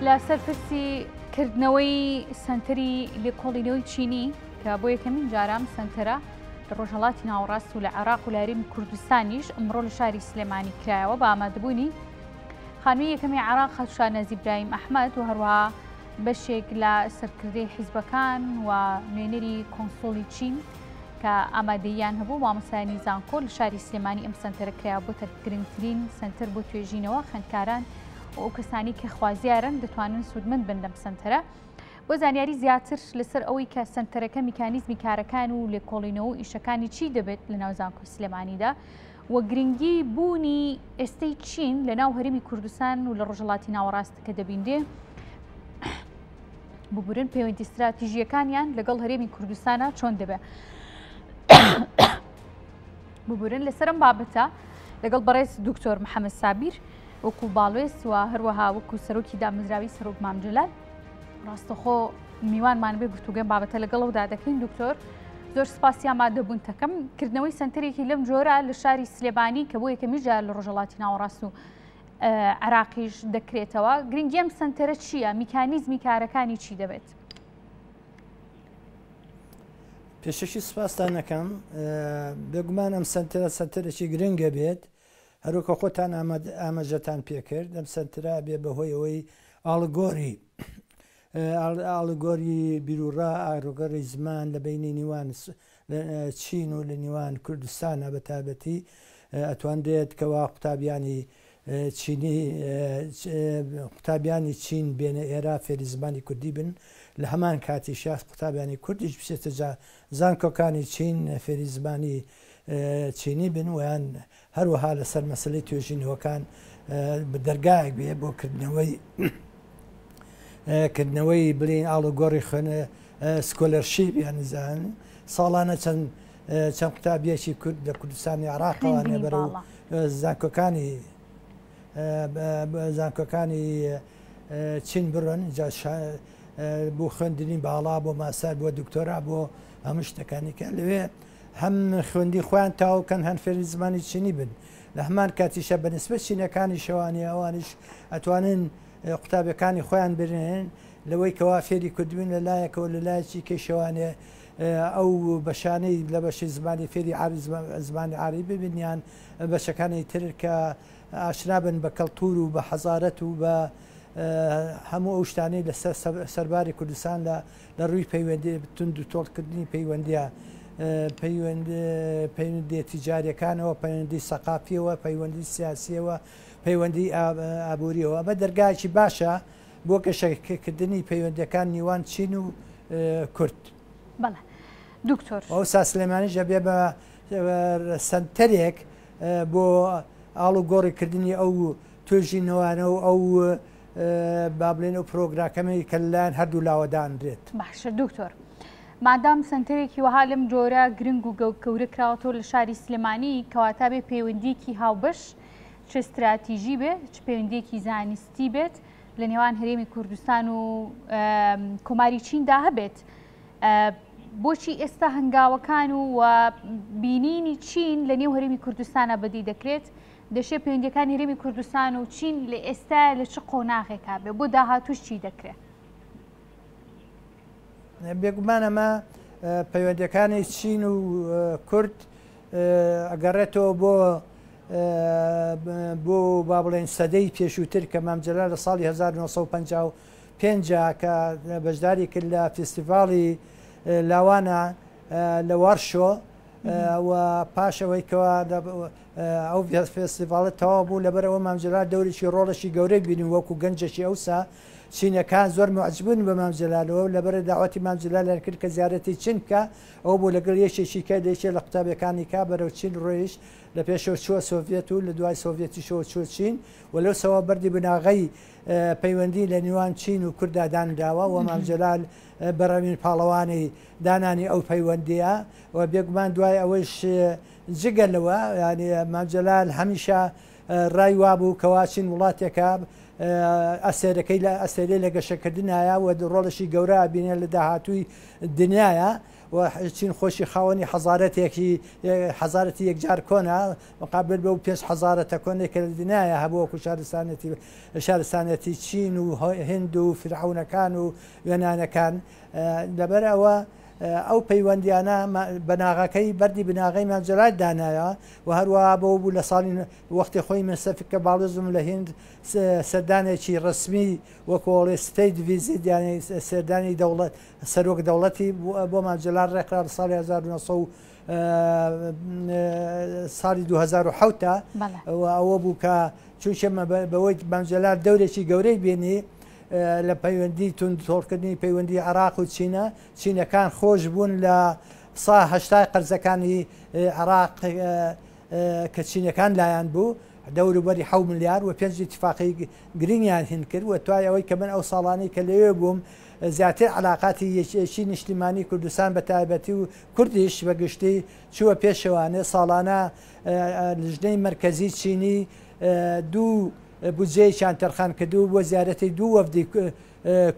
لە سەرپرسی کردنەوەی سنتەری لێکۆڵینەوەی چینی کە بۆ یەکەمین جارام سنتەرە لە ڕۆژهەڵاتی ناوەڕاست و لە عێراق و لە هەرێمی کوردستانیش ئەمڕۆ لە شاری سلێمانی کرایەوە بە ئامادەبوونی خانووی یەکەمی عێراق خەتوشانە ئیبراهیم ئەحمەد و هەروەها بەشێک لە سەرکردەی حیزبەکان و نوێنەری کۆنسۆڵی چین کە ئامادەییان هەبوو مامۆستایانی زانکۆ لە شاری سلێمانی ئەم سنتەرە کرایەوە بۆتە گرنگترین سنتەر بۆ توێژینەوە خوێندکاران و ئەو کەسانی کە خوازیارن دەتوانن سوودمەند بن لەم سنتەرە بۆ زانیاری زیاتر لەسەر ئەوەی کە سنتەرەکە میکانیزمی کارەکان و لێکۆڵینەوە و ئیشەکانی چی دەبێت لە ناو زانکۆی سلێمانیدا و گرنگی بوونی ئێستەی چین لە ناو هەرێمی کوردستان و لە ڕۆژهەڵاتی ناوەڕاستەکە دەبیندێ ببورن پەیوەندی استراتیژیەکانیان لەگەڵ هەرێمی کوردستانە چۆن دەبێت ببورن لەسەر ئەم بابەتە لەگەڵ بەڕێز دکتۆر محەممەد سابیر وەکو باڵێست و هەروەها وەکو سەرۆکی دامەزراوی سەرۆک مامجلال ڕاستەخۆ میوانمان بێ گفتوگەم بابەتە لەگەڵەوەدا دەکەین دکتۆر زۆر سپاسی ئامادەبوونتەکەم کردنەوەی سنتەرێکی لەم جۆرە لە شاری سلێمانی کە بۆ یەکەمی جار لە ڕۆژهەڵاتی ناوەڕاست و عێراقیش دەکرێتەوە گرنگی ئەم سنتەرە چییە؟ میکانیزمی کارەکانی چی دەبێت؟ پێشەکی سوپاسان دەکەم بێگومان ئەم سنتەرێکی گرنگە بێت هەروکە خۆتان ئاماژەتان پێکرد ئەم سنتەرە بێ بەهۆی ئەوەی ئاڵگۆری بیرروڕا ئاڕۆگەڕی زمان لە بینی نێوان چین و لە نێوان کوردستانە بە تابەتی ئەتوانرێت کەوا قوتابیانی چین بێنە ئێرە فێری زمانی کوردی بن لە هەمان کاتی شاست قوتابیانی کوردیش بچێتە زانکۆکانی چین فێری زمانی چینی بن ویان هەروەها لەسەر مەسلەی توێژینەوەکان دەرگایەک بێ بۆ کردنەوەی بڵین ئاڵوگۆڕی خوێنە سکۆلەرشیپ یانزان ساڵانە چەند قوتابیەکی کورد لە کوردستانی عێراقەوانێ بەرەو زانکۆکانی چین بڕۆن بۆ خوێندنی باڵا بۆ ماسەر بۆ دکتۆرا بۆ هەموو شتەکانیکە لەوێ هەم خوێندی خۆیان تاوکەن هەن فێری زمانی چینی بن لە هەمان کاتیشە بەنسبەت چینەکانی شەوانی ئەوانش ئەتوانن قوتابەکانی خۆیان برێن لەوەی کەوا فێری کوردبوون لە لایەکەوە لە لایەکی کەیشەوانێ ئەو بەشانەی لە بەشی زمانی فێری زمانی عاری ببینیان بەشەکانی تر کە ئاشنابن بە کەڵتور و بە حەزارەت و بە هەموو ئەو شتانەی لە سەرباری کوردستان لە ڕووی پەیوەندی تند و تۆڵکردنی پەیوەندیە پەیوەندی تیجاریەکانەوە پەیوەندی سەقافیەوە پەیوەندی سیاسیەوە پەیوەندی ئابوووریەوە بە دەرگایکی باشە بۆ گەشەکردنی پەیوەندیەکان نێوان چین و کورد بەڵێ دکتۆر ئەو سلێمانیشە بێ بە سنتەرێک بۆ ئاڵوگۆڕیکردنی ئەو توێژینەوانە و ئەو با بڵێن ئەو پرۆگراکەمەی کە لەلایەن هەردوو لاوەدانرێت باشە دکتۆر مادام سنتەرێکی وەها لەم جۆرە گرنگ و گەورە کراوەتەوە لە شاری سلێمانی کەواتە بێ پەیوەندیەکی هاوبەش چ استراتیژی بێت چ پەیوەندیەکی زانستی بێت لە نێوان هەرێمی کوردستان و کۆماری چیندا هەبێت بۆچی ئێستا هەنگاوەکان و بینینی چین لە نێو هەرێمی کوردستانە بەدی دەکرێت دەشێت پەیوەندیەکانی هەرێمی کوردستان و چین لە ئێستا لە چ قۆناغێکا بێ بۆ داهاتوش چی دەکرێت بێگومانەمە پەیوەندیەکانی چین و کورد ئەگەڕێتەوە بۆ با بڵێن سەدەی پێشووتر کە مامجلال لە ساڵی 1955 کە بەشداری کرد لە فستیڤاڵی لاوانە لە وەرشۆ و پاشەوەی کەوا ئەو فستیڤالە تەواو بوو لەبەرەوە مامجلال دەورێکی ڕۆڵەشی گەورەی بینیم وەکو گەنجەشی ئەوسا چینەکان زۆر معجببوون بە مامجلالەوە لەبەرە داواتی مامجلال کرد کە زیارەتی چین بکە ئەو بۆ لەگەڵ یەکێکی کە دەیشێت لە قوتابەکانی کا بەرەو چین ڕۆیش لە پێشەوە چووە سۆڤێت و لە دوای سۆڤێتیشەوە چوە چین و لەو سەوا بەردی بناغی پەیوەندی لە نێوان چین و کوردادانراوە و مامجلال بەڕەوین پاڵەوانی دانانی ئەو پەیوەندیە و بێگومان دوای ئەوەش جگەلەوە ینی مامجلال هەمیشە ڕای وابوو کەوا چین وڵاتێکە ئەسێرەکەی لە ئەسێرەی لە گەشەکردنایە و ڕۆڵشی گەورە بینێ لە داهاتووی دنیاە و چین خۆشی خاوەنی حەزارەتی یەکجار کۆنا مقابل بە و 5,000 کۆنێک لە دنیاە هەبووەکو شارستانەتی چین و هند و فرعونەکان و یۆنانەکان لەبەرەوە ئەو پەیوەندیانە بەناغەکەی بەردی بناغی مامجلات دانایە و هەروەها بۆ بوو لە ساڵی وەختی خۆی منسەفکە باڵزم لە هند سەردانێکی ڕسمی وەکۆڵێ ستیت ڤیزیت یانی سەردانی دەوڵەت سەرۆک دەوڵەتی بۆ مامجلات ڕێکرا لە ساڵی 1900 ساڵی 2007 ئەوە بوو کە چونچە بەوەی مامجلات دەورێکی گەورەی بینی لە پەیوەندی تۆڵکردنی پەیوەندی عێراق و چینەکان خۆش بوون لە 180 قەرزەکانی عێراق کە چینەکان لایەن بوو دەوروبەری 7 ملیار و 5 اتفاقی گرنگیان هین کرد و توای ئەوەی کە من ئەو ساڵانەی کە لەوێ بووم زیاتر علااقاتی یەکێکی نیشتیمانی کوردستان بە تایبەتی و کوردیش بەگشتی چووە پێشەوانێ ساڵانە لژنەی مرکزی چینی دوو بودجەیەکیان تەرخان کردو بۆ زیارەتی دوو وەفدی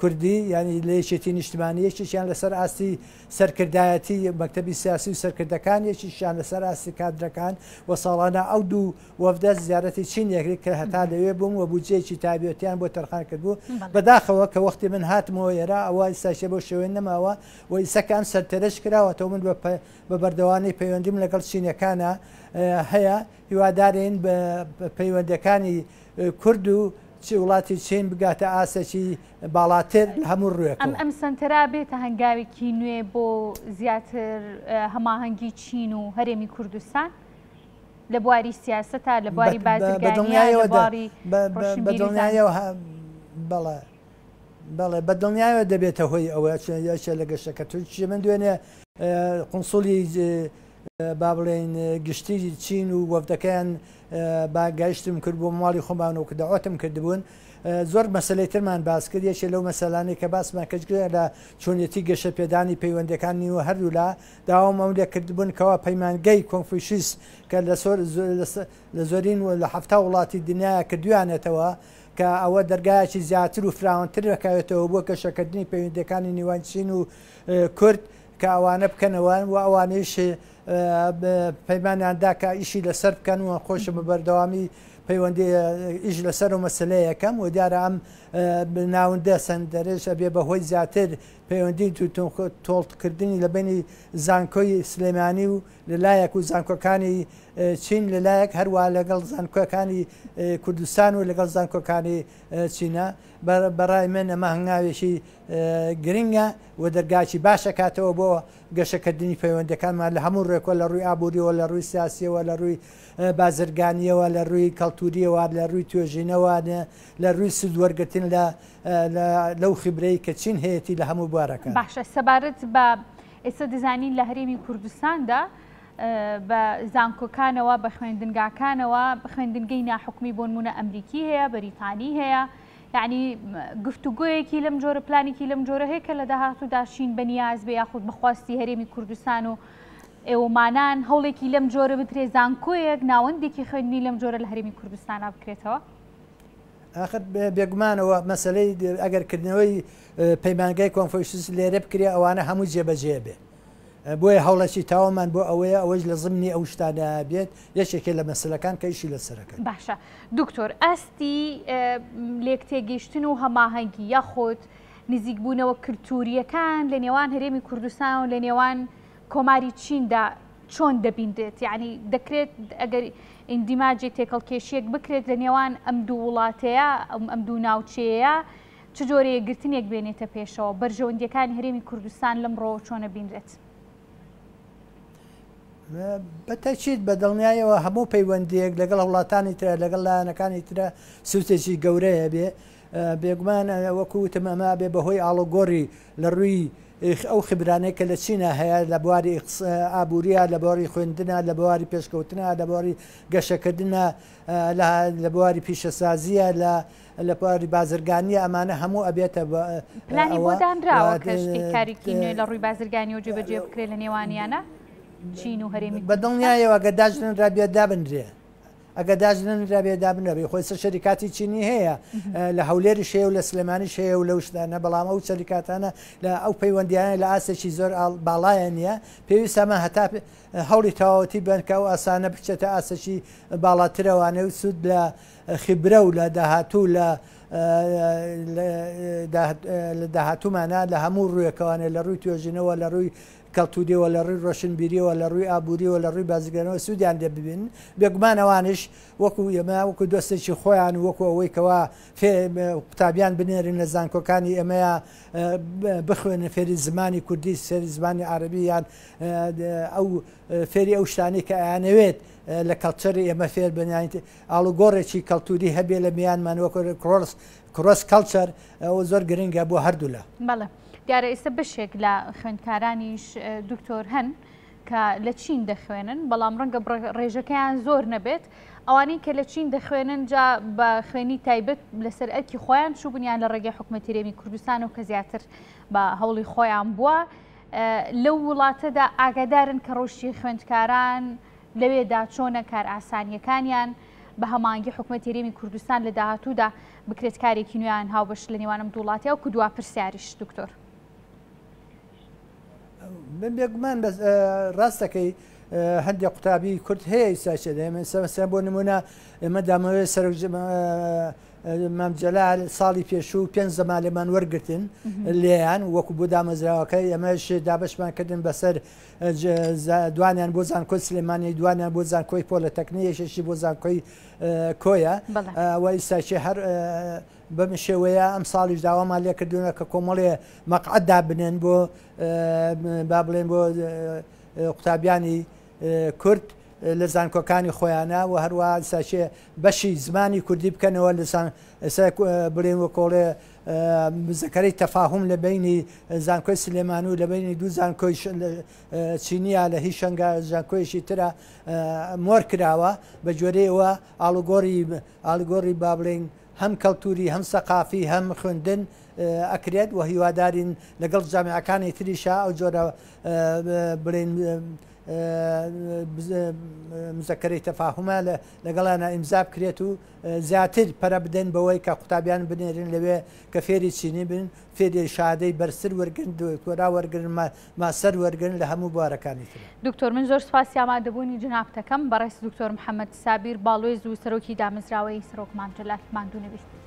کوردی ینی لە یەکێتی نیشتیمانی یەکیشیان لەسەر ئاستی سەرکردایەتی مەکتەبی سیاسی و سەرکردەکان یەکیشیان لەسەر ئاستی کادرەکان و ساڵانە ئەو دوو وەفدە زیارەتی چینێکری کە هەتا لەوێ بووم و بودجەیەکی تایبەتیان بۆ تەرخان کردبوو بەداخەوە کە وەختی من هاتمەوە ئێرە ئەوە ئێستاشێ بۆ شێوەی نەماوە و ئیسەکان سەرتەرش کراوەتەوە من بە بەردەوانی پەیوەندیم لەگەڵ چینەکانە هەیە هیوادارین بە پەیوەندەکانی کورد و وڵاتی چین بگاتە ئاسێکی باڵاتر هەموو ڕوێک ئەم سنتەرا بێتە هەنگاوێکی نوێ بۆ زیاتر هەماهەنگی چین و هەرێمی کوردستان لە بواری سیاسەتە لە بواری بازرگانیە بەڵێ بە دڵنیایەوە دەبێتە هۆی ئەوە یاچە لە گەشتەکە توی من دوێنێ قونسولی با بڵێن گشتی چین و وەفدەکەیان باگەشتم کرد بۆ ماڵی خۆمان و کداواتم کردبوون زۆر مەسلەی ترمان باس کرد یەکێ لەو مەسەلانەی کە باسمان کەچگرێ لە چۆنیەتی گەشە پێدانی پەیوەندەکانی و هەردوو لا داوام ئەولێ کردبوون کەوا پەیمانگەی کۆنفوشیس کە لە زۆرین و لە هەفتا وڵاتی دنیاە کردویانێتەوە کە ئەوە دەرگایەکی زیاتر و فراوانتر دەکەوێتەوە بۆ گەشەکردنی پەیوەندەکانی نێوان چین و کورد کە ئەوانە بکەنەوە و ئەوانەیش پەیمانیاندا کە ئیشی لەسەر بکەن و خۆشە بە بەردەوامی پەیوەندی ئیش لەسەر و مەسلەیە یەکەم و دیارە ئەم ناوەندە سەندەرێش ئەبێ بەهۆی زیاتر پەیوەندی تۆڵکردنی لە بینی زانکۆی سلێمانی و لەلایەک و زانکۆکانی چین لەلایەک هەروە لەگەڵ زانکۆەکانی کوردستان و لەگەڵ زانکۆکانی چینە بەڕای من ئەمە هەنگاوێکی گرنگە و دەرگاکی باشە کاتەوە بۆ گەشەکردنی پەیوەندەکانمان لە هەموو ڕێکۆ لە ڕووی ئابووریەوە لە ڕووی سیاسیەوە لە ڕووی بازرگانیەوە لە ڕووی کەڵتوریەوە لە ڕووی توێژینەوەە لە ڕووی سودوەرگتن لەو خیبرەی کە چین هەیەی لە هەموو بوارەکە باشە سەبارەت بە ئێستا دەزانین لە هەرێمی کوردستاندا بە زانکۆکانەوە بە خوێندنگاکانەوە خوێندنگەی ناحکومی بۆ نمونە ئەمریکی هەیە بەریتانی هەیە یعنی گفتوگویەکی لەم جۆرە پلانێکی لەم جۆرە هەیە کە لە داهاتوودا شین بەنیاز بە یاخود بەخواستی هەرێمی کوردستان و ئێوەمانان هەوڵێکی لەم جۆرە بترێ زانکۆیەک ناوەندێکی خوێندنی لەم جۆرە لە هەرێمی کوردستانە بکرێتەوە آخر بێگومانەوە مەسلەی ئەگەرکردنەوەی پەیمانگای کۆنفوشیس لێرە بکرێ ئەوانە هەموو جێبەجێ بێ بۆیە هەوڵەکی تاوامان بۆ ئەوەیە ئەوەش لە زمینی ئەو شتانە بێت یەکێکێ لە مەسلەکان کە ئیشی لەسەرەکە باشە دکتۆر ئەستی لێک تێگەیشتن و هەماهەنگی یاخۆت نزیکبوونەوە کلتوریەکان لە نێوان هەرێمی کوردستان و لە نێوان کۆماری چیندا چۆن دەبیندێت یعنی دەکرێت ئەگەر ئیندیماجی تێکەڵکێشیەک بکرێت لە نێوان ئەم دوو وڵاتەیە ئەم دوو ناوچەیە چ جۆرە یەکگرتنێک بێنێتە پێشەوە بەرژەوەندیەکانی هەرێمی کوردستان لەمڕۆ چۆنە بینرێت بەتەچیت بە دڵنیایەوە هەموو پەیوەندیەک لەگەڵ وڵاتانی ترە لەگەڵ لایەنەکانی ترە سوتێکی گەورەیە بێ بێگومان وەکوتم ئەمە بێ بەهۆی ئاڵۆگۆڕی لە ڕووی ئەو خبرانەیە کە لە چینە هەیە لە بواری ئابووریە لە بواری خوێندنە لە بواری پێشکەوتنە لە بواری گەشەکردنە لە بواری پیشەسازیە لە بواری بازرگانیە ئەمانە هەموو ئەبێتە پلانی بۆ دانراوە کەشتی کارێکی نوێ لە ڕووی بازرگانی و جێبەجێ بکرێت لە نێوانیانە چین و هەرێمی بە دڵنیایەوە گە داژن ڕابێت دابنرێ ئەگە داژنن رابێدا بنەبێ خۆی شەریکاتی چینی هەیە لە هەولێری شەیە و لە سلێمانی شەیە و لەو شتانە بەڵام ئەو شەریکاتانە لە ئەو پەیوەندیانە لە ئاسێکی زۆر باڵایە نییە پێویستەمە هەتا هەوڵی تەواوەتی بن کە ئەو ئاسانە بچێتە ئاسەکی باڵاترەوانە و سوود لە خیبرە و لە داهاتوو لە داهاتومانە لە هەموو ڕوویەکەوانە لە ڕووی توێژینەوە لە ڕووی کەلتوریەوە لە ڕووی ڕۆشنبیریەوە لە ڕووی ئابوووریەوە لە ڕووی بازرگەنەوە سوودیان لێ ببین بێگومانەوانش وەکو ئێمە وەکو دۆستێکی خۆیان وەکو ئەوەی کەوا قوتابیان بنێرن لە زانکۆکانی ئێمەیە بخوێنە فێری زمانی کوردی سێری زمانی عەرەبییان ئەو فێری ئەو شتانی کە ئەیانەوێت لە کەڵچەری ئێمە فێر بنیان ئاڵوگۆڕێکی کەلتوری هەبێ لە میانمان وەکو کڕۆس کەڵچەر ئەوە زۆر گرنگە بۆ هەردوو لە بەڵێ دیارە ئێستا بەشێک لە خوێندکارانیش دکتۆر هەن کە لە چین دەخوێنن بەڵام ڕەنگە ڕێژەکەیان زۆر نەبێت ئەوانەی کە لە چین دەخوێنن جا بە خوێنی تایبەت لەسەر ئەرکی خۆیان چوبنیان لە ڕێگەی حکوومەتی هەرێمی کوردستان و کە زیاتر بە هەوڵی خۆیان بووە لەو وڵاتەدا ئاگادارن کە ڕۆژی خوێندکاران لەوێدا چۆنە کار ئاسانیەکانیان بە هەمانگی حکوومەتی هەرێمی کوردستان لە داهاتوودا بکرێت کارێکی نوێیان هاوبەش لە نێوانم دووڵاتیە و کودوا پرسیاریش دکتۆر من بێگومان ڕاستەکەی هەندێک قوتابی کورد هەیە ئیساچێ دەمە بۆ نمونە ئێمە دامەوێت سەر مامجەلال ساڵی پێشوو 5 زەمالێمان وەرگتن لێیان وەکو بۆ دامەزراوەکەی ئەمەش دابشمان کردن بەسەر دوانیان بۆ زانکۆی سلێمانی دوانیان بۆ زانکۆی پۆلەتەکنی یەشێکی بۆ زانکۆی کۆیە و ئیساچێ هەر بەم شێوەیە ئەم ساڵیش داوامان لێ کردوونە کە کۆمەڵێ مەقعەتدا بنێن بۆ با بڵێن بۆ قوتابیانی کورد لە زانکۆکانی خۆیانە و هەروە ساچێ بەشی زمانی کوردی بکەنەوە بڵێن وە کۆڵێ مزەکەرەی تەفاهم لە بینی زانکۆی سلێمان و لە بینی دوو زانکۆی چینیە لە هیچ شەنگە زانکۆیشی ترە مۆر کراوە بە جۆرەیەوە ئاڵگۆڕی با بڵێن هەم کەلتوری هەم سەقافی هەم خوێندن ئەکرێت و هیوادارین لەگەڵ جامعەکانی تریشا ئەو جۆرە بڵێن مزەکەرەی تەفاهمە لەگەڵانە ئیمزا بکرێت و زیاتر پەرە بدەن بەوەی کە قوتابیان بنێرن لەوێ کە فێری چینی بن فێری شادەی بەرسر وەرگن کۆرا وەرگن ماسەر وەرگن لە هەموو بوارەکانی تر. دکتۆر من زۆر سپاسی ئامادەبوونی جنابتەکەم بەڕێز دکتۆر محەممەد سابیر باڵۆی زوو سەرۆکی دامەزراوەی سەرۆک مامجەلات ماندوو نەبێت.